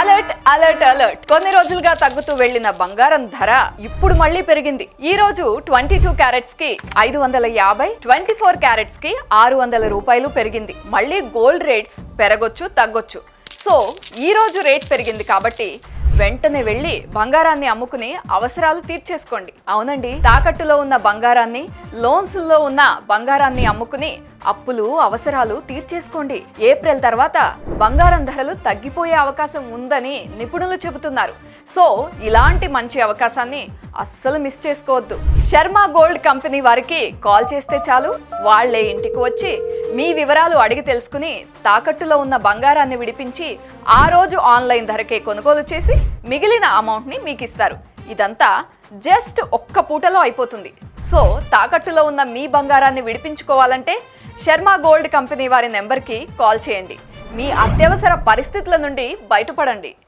Alert alert alert కొన్ని రోజులుగా తగ్గుతూ వెళ్లిన బంగారం ధర ఇప్పుడు మళ్ళీ పెరిగింది. ఈ రోజు 22 క్యారెట్స్ కి 550, 24 క్యారెట్స్ కి 600 రూపాయలు పెరిగింది. మళ్ళీ గోల్డ్ రేట్స్ పెరగొచ్చు తగ్గొచ్చు. సో ఈ రోజు రేట్ పెరిగింది కాబట్టి వెంటనే వెళ్ళి బంగారాన్ని అమ్ముకుని అవసరాలు తీర్చేసుకోండి. అవునండి, తాకట్టులో ఉన్న బంగారాన్ని, లోన్స్ లో ఉన్న బంగారాన్ని అమ్ముకుని అప్పులు అవసరాలు తీర్చేసుకోండి. ఏప్రిల్ తర్వాత బంగారం ధరలు తగ్గిపోయే అవకాశం ఉందని నిపుణులు చెబుతున్నారు. సో ఇలాంటి మంచి అవకాశాన్ని అస్సలు మిస్ చేసుకోవద్దు. శర్మ గోల్డ్ కంపెనీ వారికి కాల్ చేస్తే చాలు, వాళ్లే ఇంటికి వచ్చి మీ వివరాలు అడిగి తెలుసుకుని తాకట్టులో ఉన్న బంగారాన్ని విడిపించి ఆ రోజు ఆన్లైన్ ధరకే కొనుగోలు చేసి మిగిలిన అమౌంట్ని మీకు ఇస్తారు. ఇదంతా జస్ట్ ఒక్క పూటలో అయిపోతుంది. సో తాకట్టులో ఉన్న మీ బంగారాన్ని విడిపించుకోవాలంటే శర్మ గోల్డ్ కంపెనీ వారి నెంబర్కి కాల్ చేయండి. మీ అత్యవసర పరిస్థితుల నుండి బయటపడండి.